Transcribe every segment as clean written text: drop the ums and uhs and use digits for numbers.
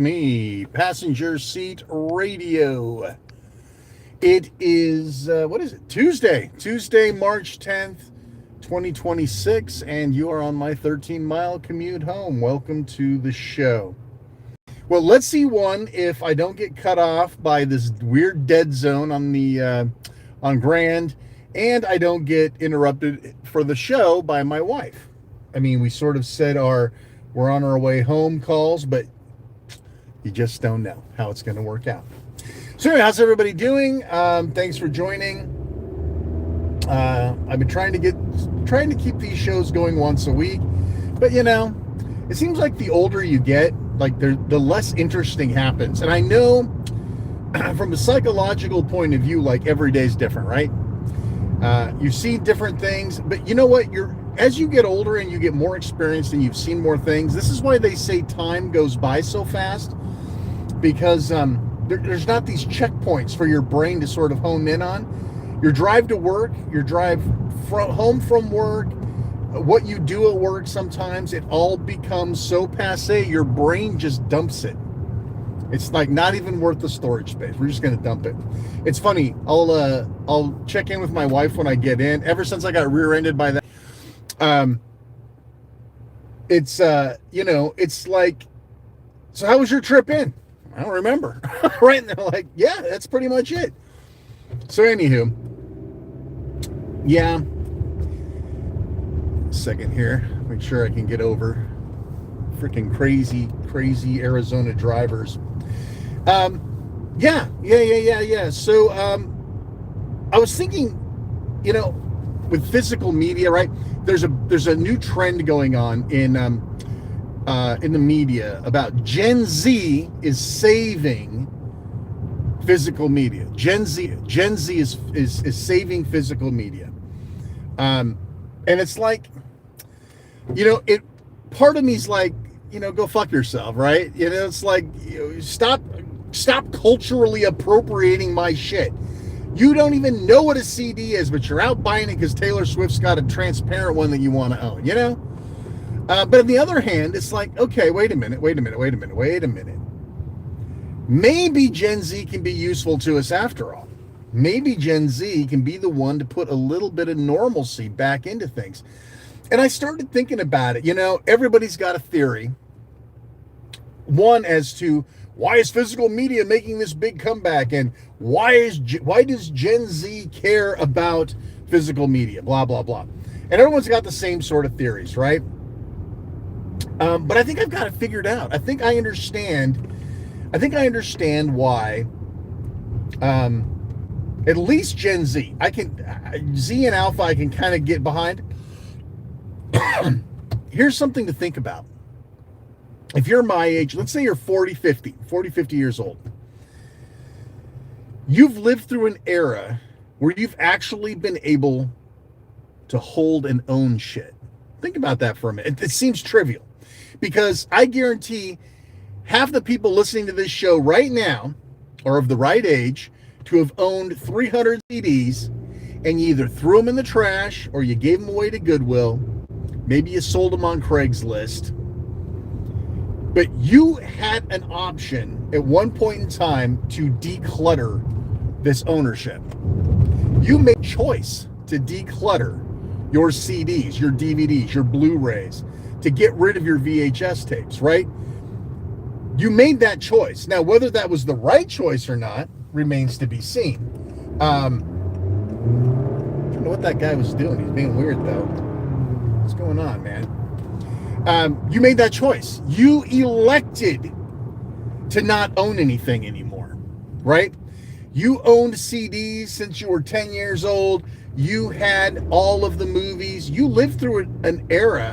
me, Passenger Seat Radio. It is, what is it? Tuesday, March 10th, 2026, and you are on my 13-mile commute home. Welcome to the show. Well, let's see if I don't get cut off by this weird dead zone on Grand, and I don't get interrupted for the show by my wife. I mean, we sort of said we're on our way home calls, but you just don't know how it's going to work out. So anyway, how's everybody doing? Thanks for joining. I've been trying to keep these shows going once a week, but it seems like the older you get, like the less interesting happens. And I know from a psychological point of view, like every day is different, right? You see different things, but you know what? As you get older and you get more experienced and you've seen more things, this is why they say time goes by so fast, because there's not these checkpoints for your brain to sort of hone in on. Your drive to work, your drive home from work, what you do at work, sometimes it all becomes so passé, your brain just dumps it. It's like not even worth the storage space. We're just going to dump it. It's funny. I'll check in with my wife when I get in. Ever since I got rear-ended by that, it's like, so how was your trip in? I don't remember. Right? And they're like, yeah, that's pretty much it. So anywho, yeah. Second here. Make sure I can get over freaking crazy Arizona drivers. Yeah. So, I was thinking, with physical media, right? There's a new trend going on in the media about Gen Z is saving physical media. Gen Z is saving physical media. And it's like, part of me's like, go fuck yourself, right? It's like, stop culturally appropriating my shit. You don't even know what a CD is, but you're out buying it because Taylor Swift's got a transparent one that you want to own, But on the other hand, it's like, okay, wait a minute. Maybe Gen Z can be useful to us after all. Maybe Gen Z can be the one to put a little bit of normalcy back into things. And I started thinking about it. Everybody's got a theory. One as to why is physical media making this big comeback, and why does Gen Z care about physical media? Blah blah blah. And everyone's got the same sort of theories, right? But I think I've got it figured out. I think I understand why. At least Gen Z. Z and Alpha I can kind of get behind. Here's something to think about. If you're my age, let's say you're 40, 50 years old. You've lived through an era where you've actually been able to hold and own shit. Think about that for a minute. It seems trivial, because I guarantee half the people listening to this show right now are of the right age to have owned 300 CDs, and you either threw them in the trash or you gave them away to Goodwill. Maybe you sold them on Craigslist. But you had an option at one point in time to declutter this ownership. You made a choice to declutter your CDs, your DVDs, your Blu-rays, to get rid of your VHS tapes, right? You made that choice. Now, whether that was the right choice or not remains to be seen. I don't know what that guy was doing. He's being weird, though. What's going on, man? You made that choice. You elected to not own anything anymore, right? You owned CDs since you were 10 years old. You had all of the movies. You lived through an era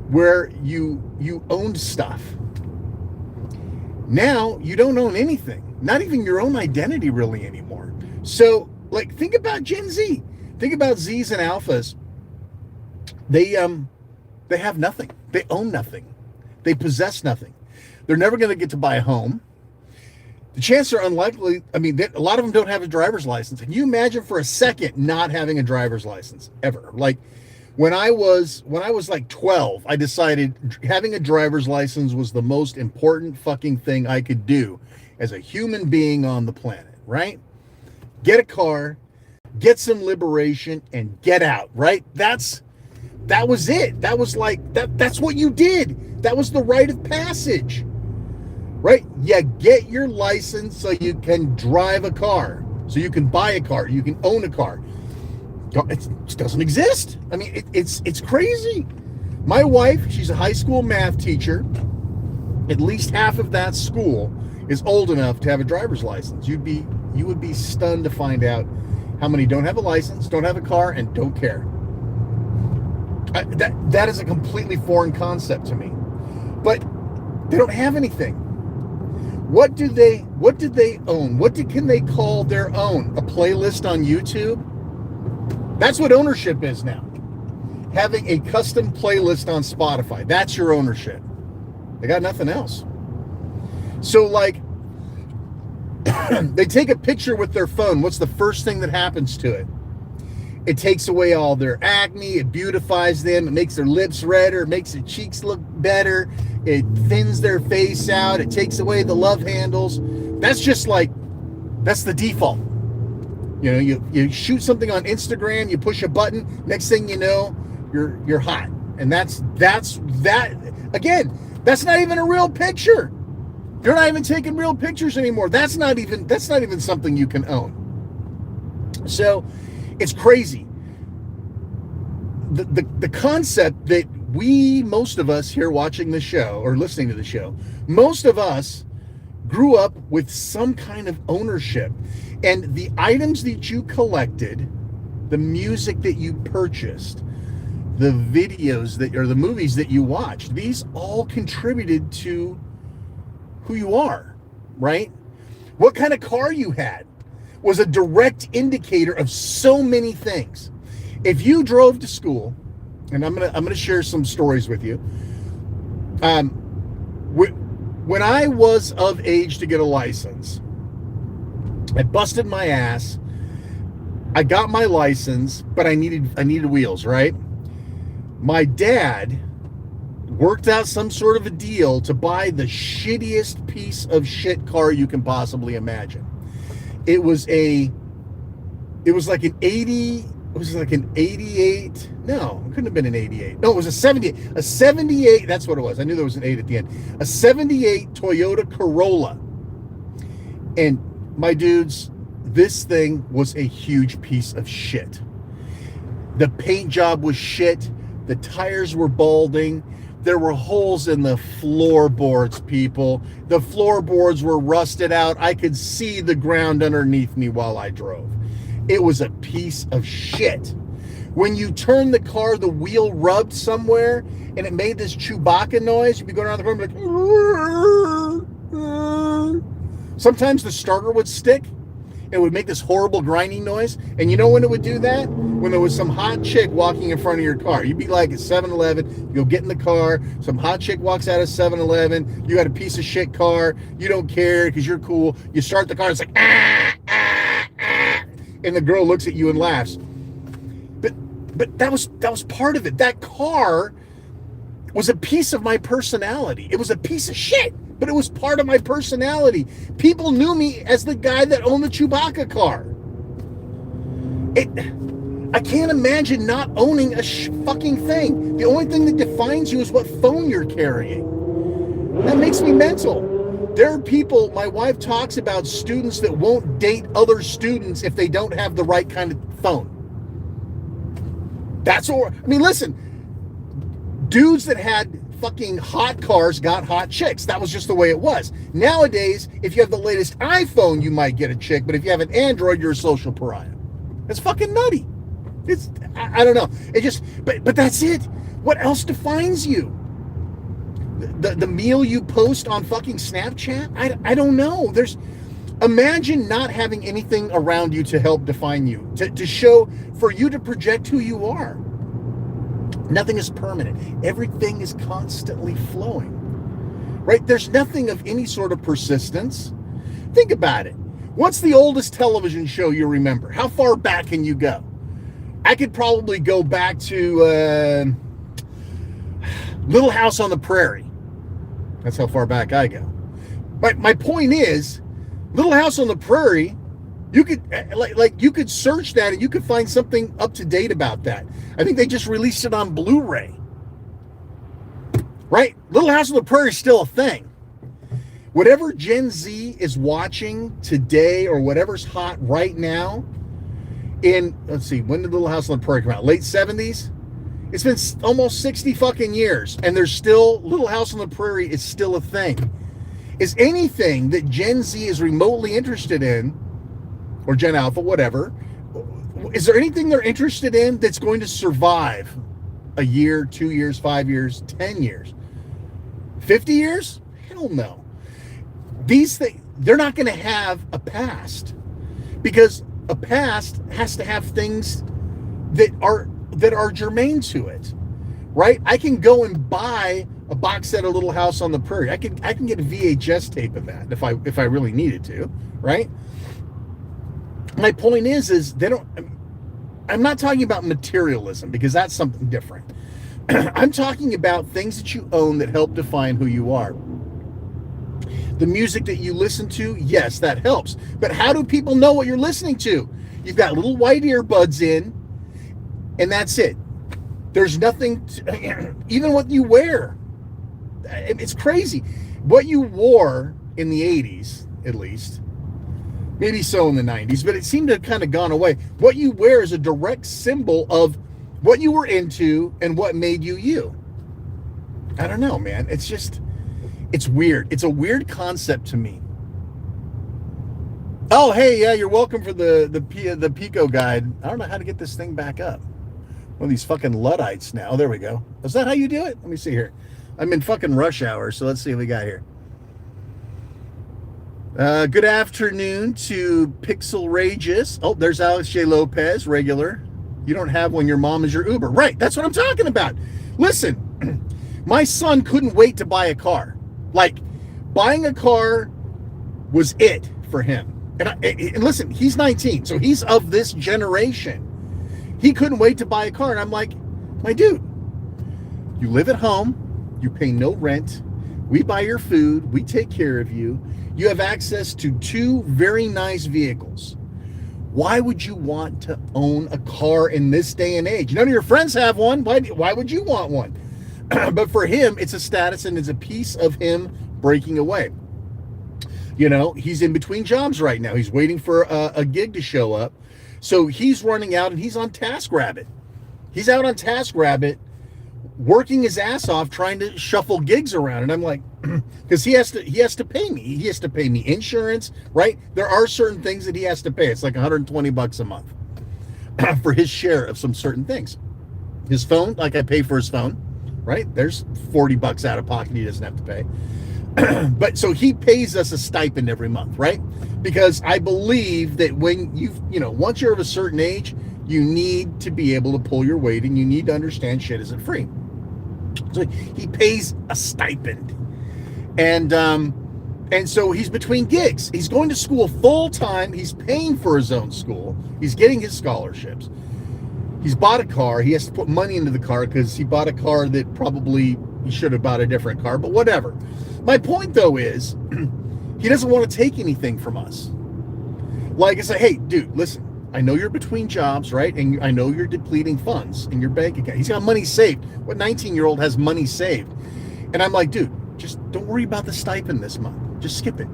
where you owned stuff. Now you don't own anything, not even your own identity really anymore. So, like, think about Gen Z. Think about Zs and Alphas. They have nothing. They own nothing. They possess nothing. They're never going to get to buy a home. The chances are unlikely. I mean, a lot of them don't have a driver's license. Can you imagine for a second not having a driver's license ever? Like, When I was like 12, I decided having a driver's license was the most important fucking thing I could do as a human being on the planet, right? Get a car, get some liberation, and get out, right? That was it. That was like that's what you did. That was the rite of passage. Right? You get your license so you can drive a car, so you can buy a car, you can own a car. It doesn't exist. I mean, it's crazy. My wife, she's a high school math teacher. At least half of that school is old enough to have a driver's license. You would be stunned to find out how many don't have a license, don't have a car, and don't care. That is a completely foreign concept to me. But they don't have anything. What did they own? Can they call their own? A playlist on YouTube? That's what ownership is now. Having a custom playlist on Spotify. That's your ownership. They got nothing else. So like, they take a picture with their phone. What's the first thing that happens to it? It takes away all their acne. It beautifies them. It makes their lips redder. It makes their cheeks look better. It thins their face out. It takes away the love handles. That's the default. You know, you shoot something on Instagram, you push a button, next thing you know, you're hot. And that's that. Again, that's not even a real picture. You're not even taking real pictures anymore. That's not even something you can own. So it's crazy. The concept that most of us here watching the show or listening to the show, most of us grew up with some kind of ownership. And the items that you collected, the music that you purchased, the videos or the movies that you watched, these all contributed to who you are, right? What kind of car you had was a direct indicator of so many things. If you drove to school, and I'm gonna share some stories with you. When I was of age to get a license, I busted my ass. I got my license, but I needed wheels, right? My dad worked out some sort of a deal to buy the shittiest piece of shit car you can possibly imagine. It was like an 88. No, it couldn't have been an 88. No, it was a 78. A 78, that's what it was. I knew there was an 8 at the end. A 78 Toyota Corolla. And my dudes, this thing was a huge piece of shit. The paint job was shit. The tires were balding. There were holes in the floorboards, people. The floorboards were rusted out. I could see the ground underneath me while I drove. It was a piece of shit. When you turned the car, the wheel rubbed somewhere and it made this Chewbacca noise. You'd be going around the corner like, sometimes the starter would stick. It would make this horrible grinding noise. And you know when it would do that? When there was some hot chick walking in front of your car. You'd be like at 7-Eleven, you'll get in the car, some hot chick walks out of 7-Eleven, you got a piece of shit car, you don't care because you're cool. You start the car, it's like, ah, ah, ah, and the girl looks at you and laughs. But that was part of it. That car was a piece of my personality. It was a piece of shit, but it was part of my personality. People knew me as the guy that owned the Chewbacca car. I can't imagine not owning a fucking thing. The only thing that defines you is what phone you're carrying. That makes me mental. There are people, my wife talks about students that won't date other students if they don't have the right kind of phone. Listen, dudes that had fucking hot cars got hot chicks. That was just the way it was. Nowadays, if you have the latest iPhone, you might get a chick, but if you have an Android, you're a social pariah. That's fucking nutty. I don't know. But that's it. What else defines you? The meal you post on fucking Snapchat? I don't know. Imagine not having anything around you to help define you, to show, for you to project who you are. Nothing is permanent. Everything is constantly flowing, right? There's nothing of any sort of persistence. Think about it. What's the oldest television show you remember? How far back can you go? I could probably go back to Little House on the Prairie. That's how far back I go. But my point is, Little House on the Prairie, you could you could search that and you could find something up to date about that. I think they just released it on Blu-ray. Right? Little House on the Prairie is still a thing. Whatever Gen Z is watching today or whatever's hot right now in, let's see, when did Little House on the Prairie come out? Late 70s? It's been almost 60 fucking years, and there's still, Little House on the Prairie is still a thing. Is anything that Gen Z is remotely interested in, or Gen Alpha, whatever, is there anything they're interested in that's going to survive a year, 2 years, 5 years, 10 years, 50 years? Hell no. These things, they're not going to have a past, because a past has to have things that are germane to it, right? I can go and buy a box set of Little House on the Prairie. I can get a VHS tape of that if I really needed to, right? My point is they don't. I'm not talking about materialism, because that's something different. I'm talking about things that you own that help define who you are. The music that you listen to, yes, that helps. But how do people know what you're listening to? You've got little white earbuds in, and that's it. There's nothing, even what you wear. It's crazy. What you wore in the 80s, at least, maybe so in the 90s, but it seemed to have kind of gone away. What you wear is a direct symbol of what you were into and what made you you. I don't know, man. It's just, it's weird. It's a weird concept to me. Oh, hey, yeah, you're welcome for the Pico guide. I don't know how to get this thing back up. One of these fucking Luddites now. Oh, there we go. Is that how you do it? Let me see here. I'm in fucking rush hour, so let's see what we got here. Good afternoon to Pixel Rageous. Oh, there's Alex J. Lopez, regular. You don't have one, your mom is your Uber. Right, that's what I'm talking about. Listen, my son couldn't wait to buy a car. Like, buying a car was it for him. And listen, he's 19, so he's of this generation. He couldn't wait to buy a car. And I'm like, my dude, you live at home, you pay no rent, we buy your food, we take care of you, you have access to 2 very nice vehicles. Why would you want to own a car in this day and age? None of your friends have one. Why would you want one? But for him, it's a status and it's a piece of him breaking away. You know, he's in between jobs right now. He's waiting for a gig to show up. So he's running out and he's on TaskRabbit. He's out on TaskRabbit working his ass off trying to shuffle gigs around. And I'm like, because he has to pay me. He has to pay me insurance, right? There are certain things that he has to pay. It's like $120 a month for his share of some certain things. His phone, like I pay for his phone, right? There's $40 out of pocket he doesn't have to pay. But so he pays us a stipend every month, right? Because I believe that when once you're of a certain age, you need to be able to pull your weight and you need to understand shit isn't free. So he pays a stipend. And so he's between gigs. He's going to school full time. He's paying for his own school. He's getting his scholarships. He's bought a car. He has to put money into the car because he bought a car that probably he should have bought a different car, but whatever. My point, though, is he doesn't want to take anything from us. Like I say, hey, dude, listen, I know you're between jobs, right? And I know you're depleting funds in your bank account. He's got money saved. What 19-year-old has money saved? And I'm like, dude, just don't worry about the stipend this month. Just skip it.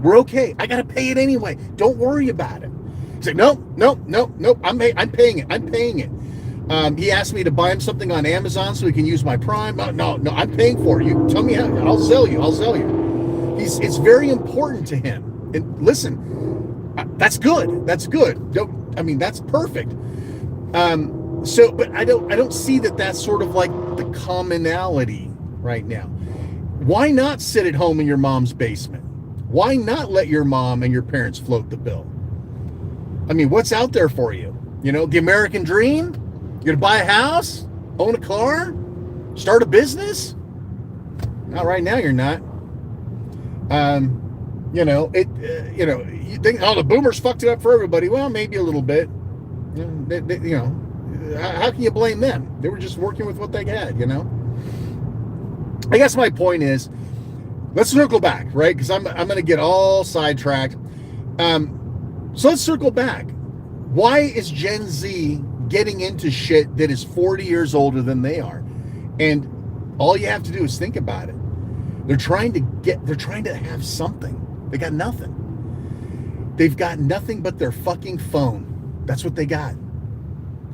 We're okay. I got to pay it anyway. Don't worry about it. He's like, nope. I'm paying it. I'm paying it. He asked me to buy him something on Amazon so he can use my Prime. No, I'm paying for it. You tell me how. I'll sell you. It's very important to him. And listen, that's good. That's perfect. But I don't see that that's sort of like the commonality right now. Why not sit at home in your mom's basement? Why not let your mom and your parents float the bill? I mean, what's out there for you? You know, the American dream? You're gonna buy a house, own a car, start a business? Not right now, you're not. You think, oh, the boomers fucked it up for everybody. Well, maybe a little bit. how can you blame them? They were just working with what they had, you know? I guess my point is, let's circle back, right? Because I'm going to get all sidetracked. So let's circle back. Why is Gen Z getting into shit that is 40 years older than they are? And all you have to do is think about it. They're trying to have something. They got nothing. They've got nothing but their fucking phone. That's what they got.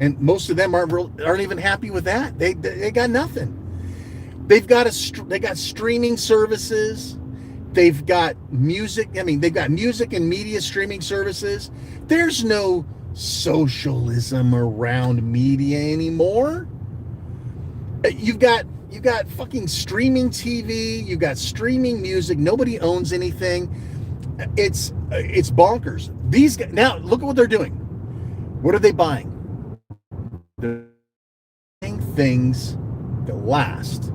And most of them aren't even happy with that. They got nothing. They got streaming services. They've got music. I mean, they've got music and media streaming services. There's no socialism around media anymore. You've got fucking streaming TV. You've got streaming music. Nobody owns anything. It's bonkers. These guys, now look at what they're doing. What are they buying? They're buying things that last.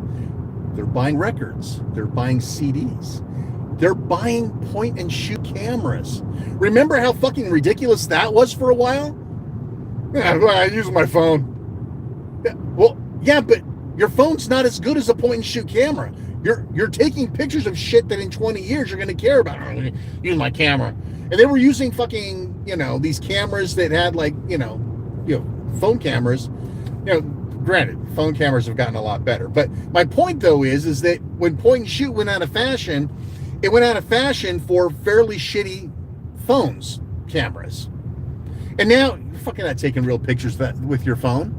They're buying records. They're buying CDs. They're buying point and shoot cameras. Remember how fucking ridiculous that was for a while? Yeah, I use my phone. Yeah, well, yeah, but your phone's not as good as a point and shoot camera. You're taking pictures of shit that in 20 years you're going to care about. I'm going to use my camera. And they were using fucking, these cameras that had like, phone cameras. Granted, phone cameras have gotten a lot better. But my point, though, is that when point and shoot went out of fashion, it went out of fashion for fairly shitty phones, cameras. And now, you're fucking not taking real pictures with your phone.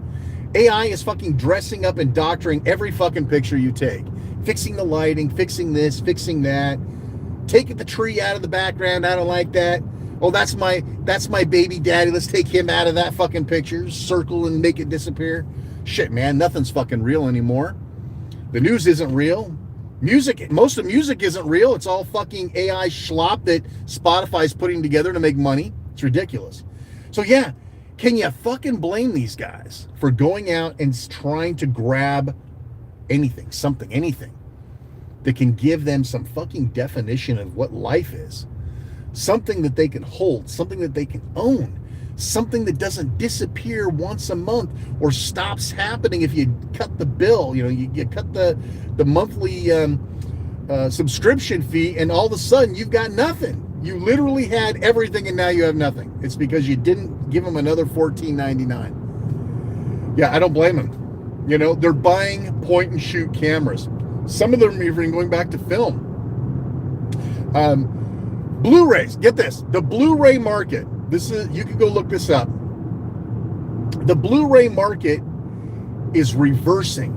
AI is fucking dressing up and doctoring every fucking picture you take. Fixing the lighting, fixing this, fixing that. Taking the tree out of the background, I don't like that. Oh, that's my baby daddy. Let's take him out of that fucking picture. Circle and make it disappear. Shit, man, nothing's fucking real anymore. The news isn't real. Most of music isn't real. It's all fucking AI schlop that Spotify's putting together to make money. It's ridiculous. So yeah, can you fucking blame these guys for going out and trying to grab anything that can give them some fucking definition of what life is? Something that they can hold, something that they can own, something that doesn't disappear once a month or stops happening if you cut the bill. You cut the monthly subscription fee, and all of a sudden you've got nothing. You literally had everything, and now you have nothing. It's because you didn't give them another $14.99. Yeah, I don't blame them. They're buying point and shoot cameras. Some of them are even going back to film. Blu-rays, get this, the Blu-ray market, you can go look this up. The Blu-ray market is reversing.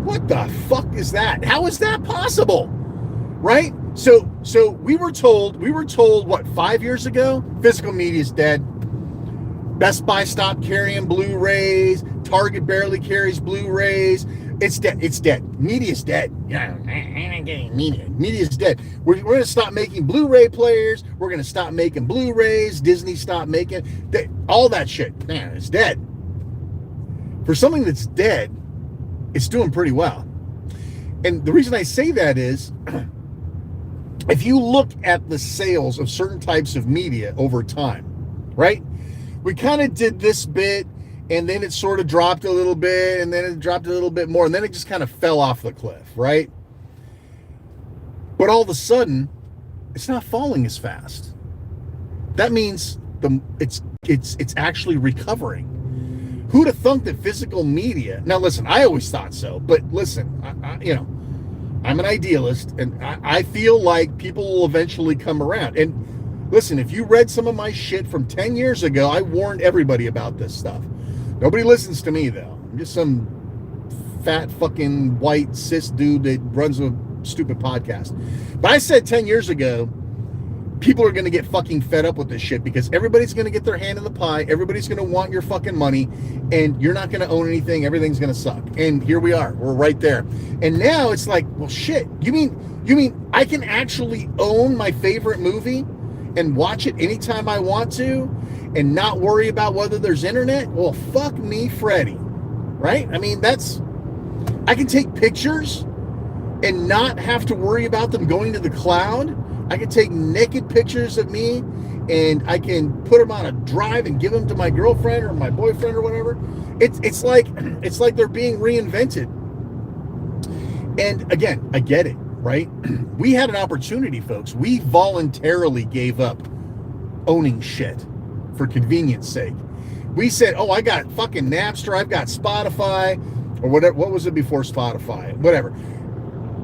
What the fuck is that? How is that possible? Right? So we were told what, 5 years ago? Physical media is dead. Best Buy stopped carrying Blu-rays. Target barely carries Blu-rays. It's dead. It's dead. Media's dead. Yeah, I ain't getting media. Media's dead. We're going to stop making Blu-ray players. We're going to stop making Blu-rays. Disney stopped making all that shit. Man, it's dead. For something that's dead, it's doing pretty well. And the reason I say that is, if you look at the sales of certain types of media over time, right? We kind of did this bit, and then it sort of dropped a little bit, and then it dropped a little bit more, and then it just kind of fell off the cliff, right? But all of a sudden, it's not falling as fast. That means it's actually recovering. Who'd have thunk that physical media? Now, listen, I always thought so, but listen, I'm an idealist, and I feel like people will eventually come around. And listen, if you read some of my shit from 10 years ago, I warned everybody about this stuff. Nobody listens to me, though. I'm just some fat fucking white cis dude that runs a stupid podcast. But I said 10 years ago, people are going to get fucking fed up with this shit because everybody's going to get their hand in the pie. Everybody's going to want your fucking money, and you're not going to own anything. Everything's going to suck. And here we are. We're right there. And now it's like, well, shit. You mean I can actually own my favorite movie and watch it anytime I want to and not worry about whether there's internet? Well, fuck me, Freddy. Right? I mean, I can take pictures and not have to worry about them going to the cloud I can take naked pictures of me and I can put them on a drive and give them to my girlfriend or my boyfriend or whatever. It's like they're being reinvented. And again, I get it, right? We had an opportunity, folks. We voluntarily gave up owning shit for convenience sake. We said, oh, I got fucking Napster, I've got Spotify, or whatever. What was it before Spotify? Whatever.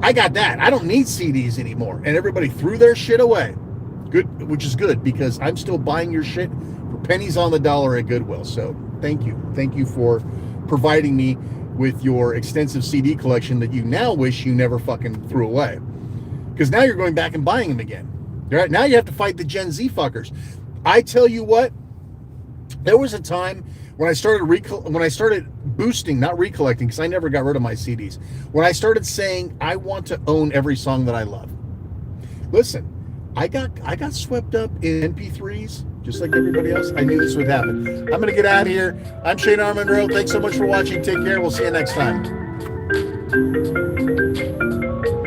I got that. I don't need CDs anymore. And everybody threw their shit away. Good, which is good, because I'm still buying your shit for pennies on the dollar at Goodwill. So thank you. Thank you for providing me with your extensive CD collection that you now wish you never fucking threw away. Because now you're going back and buying them again. Right? Now you have to fight the Gen Z fuckers. I tell you what, there was a time when I started boosting, not recollecting, because I never got rid of my CDs. When I started saying I want to own every song that I love. Listen, I got swept up in MP3s, just like everybody else. I knew this would happen. I'm going to get out of here. I'm Shane Armandro. Thanks so much for watching. Take care. We'll see you next time.